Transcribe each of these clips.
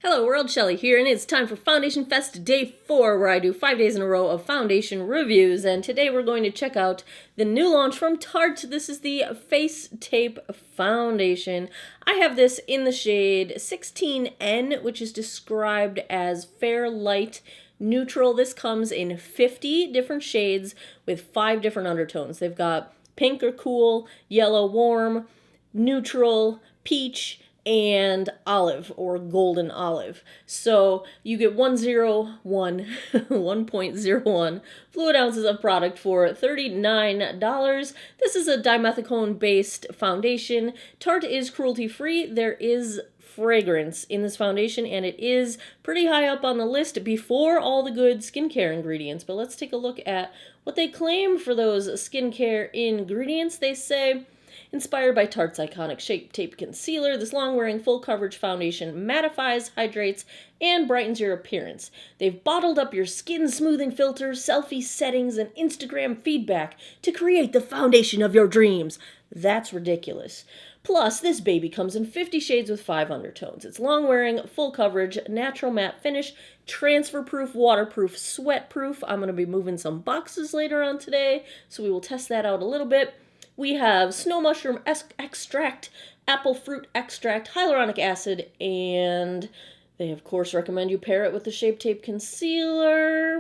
Hello world, Shelly here, and it's time for Foundation Fest Day 4, where I do 5 days in a row of foundation reviews, and today we're going to check out the new launch from Tarte. This is the Face Tape Foundation. I have this in the shade 16N, which is described as fair, light, neutral. This comes in 50 different shades with 5 different undertones. They've got pink or cool, yellow warm, neutral, peach, and olive or golden olive. So you get 1.01 fluid ounces of product for $39. This is a dimethicone based foundation. Tarte is cruelty free. There is fragrance in this foundation, and it is pretty high up on the list before all the good skincare ingredients. But let's take a look at what they claim for those skincare ingredients. They say, inspired by Tarte's iconic Shape Tape Concealer, this long-wearing full-coverage foundation mattifies, hydrates, and brightens your appearance. They've bottled up your skin-smoothing filters, selfie settings, and Instagram feedback to create the foundation of your dreams. That's ridiculous. Plus, this baby comes in 50 shades with 5 undertones. It's long-wearing, full-coverage, natural matte finish, transfer-proof, waterproof, sweat-proof. I'm going to be moving some boxes later on today, so we will test that out a little bit. We have snow mushroom extract, apple fruit extract, hyaluronic acid, and they, of course, recommend you pair it with the Shape Tape Concealer.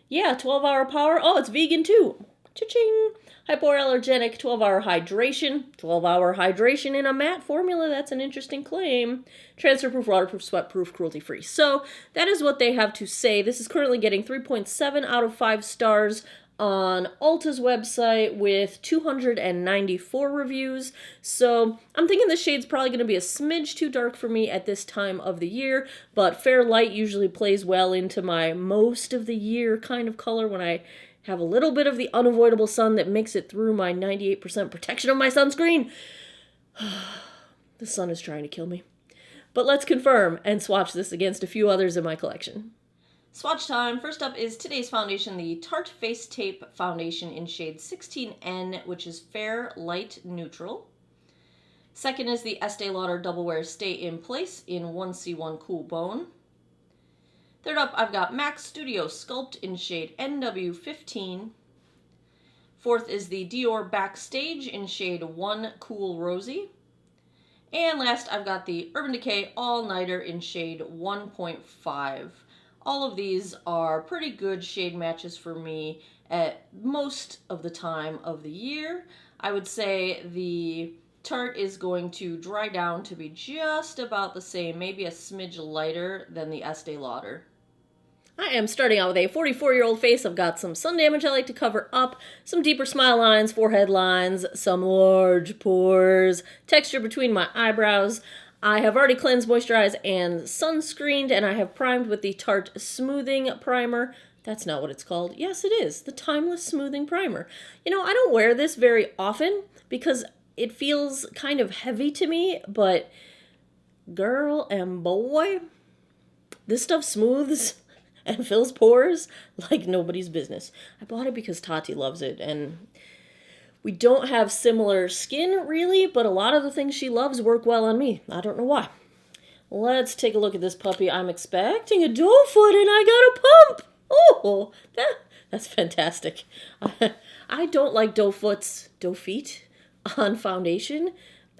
Yeah, 12-hour power. Oh, it's vegan, too. Cha-ching! Hypoallergenic 12-hour hydration. 12-hour hydration in a matte formula. That's an interesting claim. Transfer-proof, waterproof, sweat-proof, cruelty-free. So that is what they have to say. This is currently getting 3.7 out of 5 stars on Ulta's website with 294 reviews. So I'm thinking this shade's probably going to be a smidge too dark for me at this time of the year, but fair light usually plays well into my most of the year kind of color when I have a little bit of the unavoidable sun that makes it through my 98% protection of my sunscreen. The sun is trying to kill me. But let's confirm and swatch this against a few others in my collection. Swatch time. First up is today's foundation, the Tarte Face Tape Foundation in shade 16N, which is fair, light, neutral. Second is the Estee Lauder Double Wear Stay in Place in 1C1 Cool Bone. Third up, I've got MAC Studio Sculpt in shade NW15. Fourth is the Dior Backstage in shade 1 Cool Rosy. And last, I've got the Urban Decay All Nighter in shade 1.5. All of these are pretty good shade matches for me at most of the time of the year. I would say the Tarte is going to dry down to be just about the same, maybe a smidge lighter than the Estee Lauder. I am starting out with a 44-year-old face. I've got some sun damage I like to cover up, some deeper smile lines, forehead lines, some large pores, texture between my eyebrows. I have already cleansed, moisturized, and sunscreened, and I have primed with the Tarte Smoothing Primer. That's not what it's called. Yes, it is. The Timeless Smoothing Primer. You know, I don't wear this very often because it feels kind of heavy to me, but girl and boy, this stuff smooths and fills pores like nobody's business. I bought it because Tati loves it, and we don't have similar skin, really, but a lot of the things she loves work well on me. I don't know why. Let's take a look at this puppy. I'm expecting a doe foot, and I got a pump! Oh, that's fantastic. I don't like doe feet on foundation.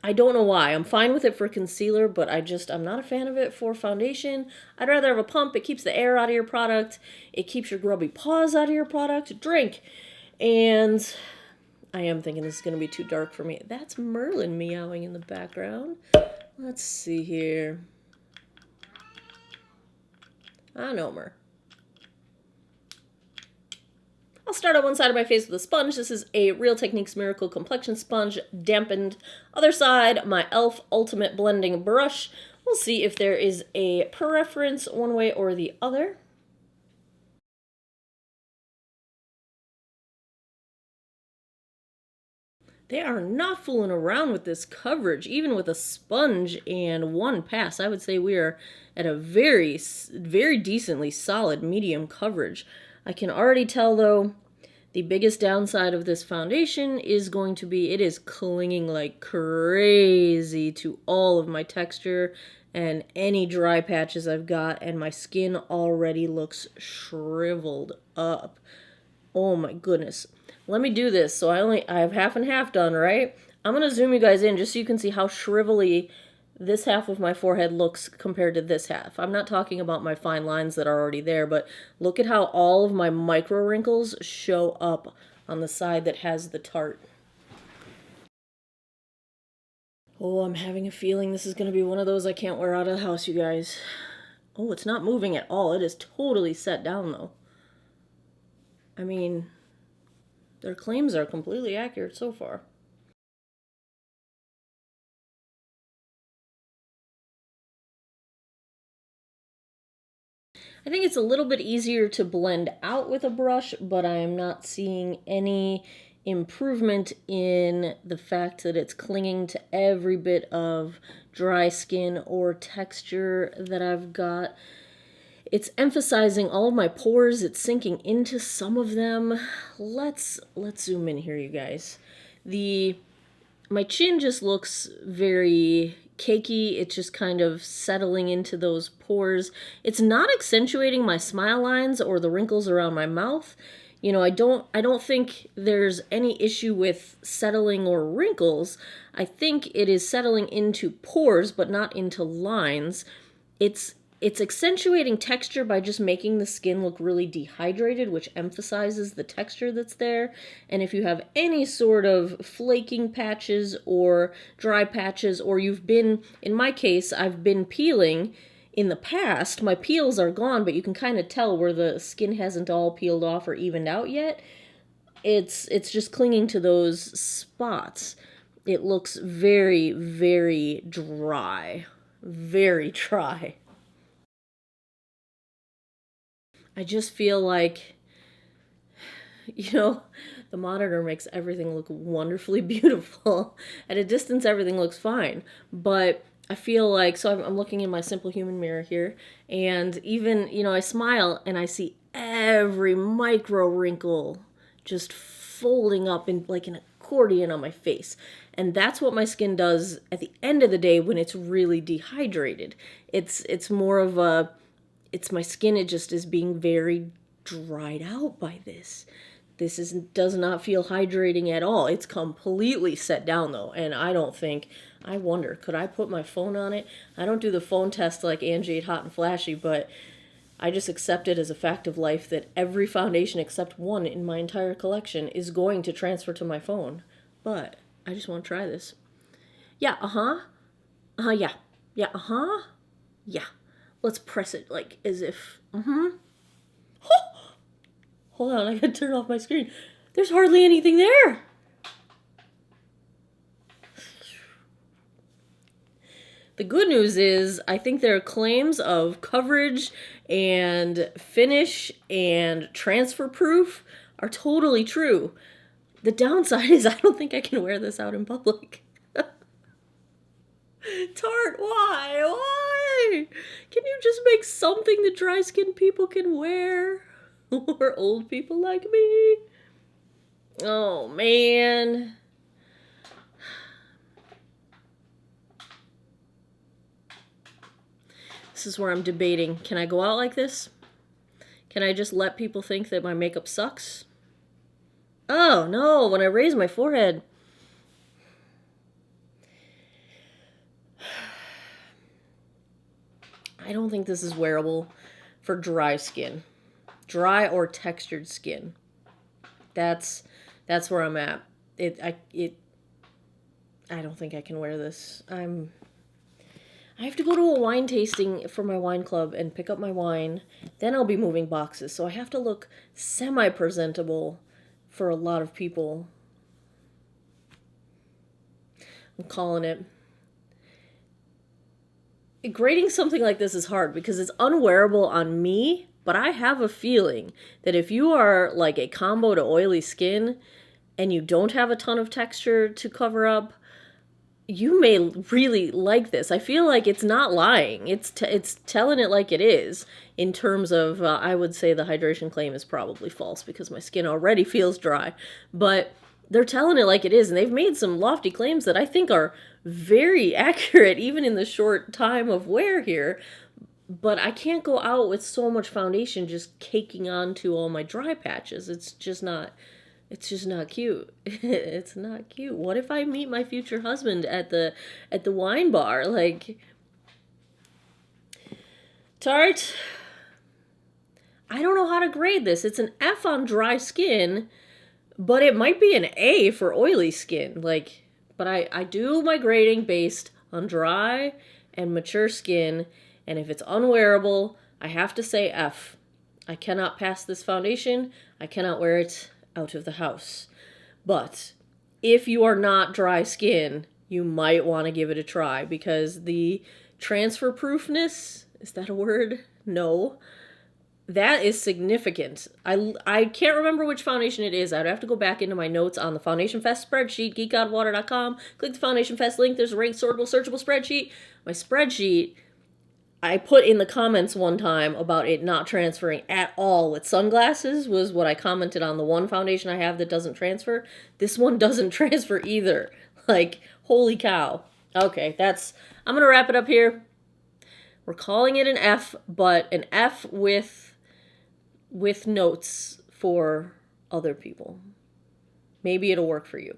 I don't know why. I'm fine with it for concealer, but I'm not a fan of it for foundation. I'd rather have a pump. It keeps the air out of your product. It keeps your grubby paws out of your product. Drink. And I am thinking this is going to be too dark for me. That's Merlin meowing in the background. Let's see here. I know Mer. I'll start on one side of my face with a sponge. This is a Real Techniques Miracle Complexion Sponge, dampened. Other side, my e.l.f. Ultimate Blending Brush. We'll see if there is a preference one way or the other. They are not fooling around with this coverage, even with a sponge and one pass. I would say we are at a very, very decently solid medium coverage. I can already tell, though, The biggest downside of this foundation is going to be it is clinging like crazy to all of my texture and any dry patches I've got, and my skin already looks shriveled up. Oh my goodness. Let me do this. So I have half and half done, right? I'm going to zoom you guys in just so you can see how shrivelly this half of my forehead looks compared to this half. I'm not talking about my fine lines that are already there, but look at how all of my micro wrinkles show up on the side that has the Tarte. Oh, I'm having a feeling this is going to be one of those I can't wear out of the house, you guys. Oh, it's not moving at all. It is totally set down, though. I mean, their claims are completely accurate so far. I think it's a little bit easier to blend out with a brush, but I am not seeing any improvement in the fact that it's clinging to every bit of dry skin or texture that I've got. It's emphasizing all of my pores. It's sinking into some of them. Let's zoom in here, you guys. My chin just looks very cakey. It's just kind of settling into those pores. It's not accentuating my smile lines or the wrinkles around my mouth. You know, I don't think there's any issue with settling or wrinkles. I think it is settling into pores, but not into lines. It's accentuating texture by just making the skin look really dehydrated, which emphasizes the texture that's there. And if you have any sort of flaking patches or dry patches, or you've been, in my case, I've been peeling in the past, my peels are gone, but you can kind of tell where the skin hasn't all peeled off or evened out yet. It's just clinging to those spots. It looks very, very dry. Very dry. I just feel like, you know, the monitor makes everything look wonderfully beautiful. At a distance, everything looks fine. But I feel like, so I'm looking in my Simple Human mirror here, and even, you know, I smile and I see every micro wrinkle just folding up in like an accordion on my face. And that's what my skin does at the end of the day when it's really dehydrated. It's more of a, it's my skin, it just is being very dried out by this. This does not feel hydrating at all. It's completely set down though, and I wonder, could I put my phone on it? I don't do the phone test like Angie at Hot and Flashy, but I just accept it as a fact of life that every foundation except one in my entire collection is going to transfer to my phone. But I just want to try this. Yeah, yeah. Yeah, yeah. Let's press it like as if, Hold on, I gotta turn off my screen. There's hardly anything there. The good news is I think their claims of coverage and finish and transfer proof are totally true. The downside is I don't think I can wear this out in public. Tarte, why? Why? Can you just make something that dry skin people can wear? Or old people like me? Oh, man. This is where I'm debating. Can I go out like this? Can I just let people think that my makeup sucks? Oh, no, when I raise my forehead. I don't think this is wearable for dry skin. Dry or textured skin. That's where I'm at. I don't think I can wear this. I have to go to a wine tasting for my wine club and pick up my wine. Then I'll be moving boxes. So I have to look semi-presentable for a lot of people. I'm calling it. Grading something like this is hard because it's unwearable on me, but I have a feeling that if you are like a combo to oily skin and you don't have a ton of texture to cover up, you may really like this. I feel like it's not lying. It's telling it like it is. In terms of, I would say the hydration claim is probably false because my skin already feels dry. But they're telling it like it is, and they've made some lofty claims that I think are very accurate, even in the short time of wear here. But I can't go out with so much foundation just caking onto all my dry patches. It's just not cute. It's not cute. What if I meet my future husband at the wine bar? Like, Tarte, I don't know how to grade this. It's an F on dry skin, but it might be an A for oily skin. Like, but I do my grading based on dry and mature skin, and if it's unwearable, I have to say F. I cannot pass this foundation. I cannot wear it out of the house. But if you are not dry skin, you might want to give it a try, because the transfer proofness, is that a word? No. That is significant. I can't remember which foundation it is. I'd have to go back into my notes on the Foundation Fest spreadsheet, geekoutwater.com. Click the Foundation Fest link. There's a ranked, sortable, searchable spreadsheet. My spreadsheet, I put in the comments one time about it not transferring at all with sunglasses, was what I commented on the one foundation I have that doesn't transfer. This one doesn't transfer either. Like, holy cow. Okay, I'm going to wrap it up here. We're calling it an F, but an F with notes for other people. Maybe it'll work for you.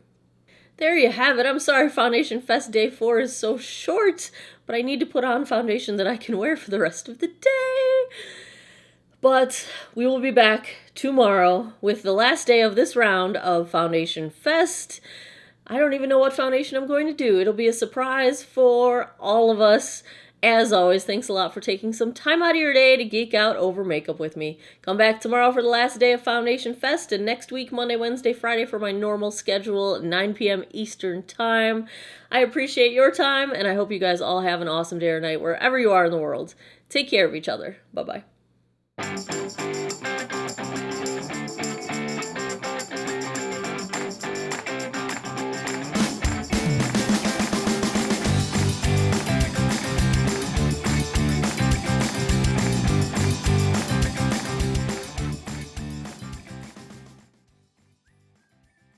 There you have it. I'm sorry Foundation Fest Day 4 is so short, but I need to put on foundation that I can wear for the rest of the day. But we will be back tomorrow with the last day of this round of Foundation Fest. I don't even know what foundation I'm going to do. It'll be a surprise for all of us. As always, thanks a lot for taking some time out of your day to geek out over makeup with me. Come back tomorrow for the last day of Foundation Fest, and next week, Monday, Wednesday, Friday, for my normal schedule, 9 p.m. Eastern Time. I appreciate your time, and I hope you guys all have an awesome day or night wherever you are in the world. Take care of each other. Bye-bye.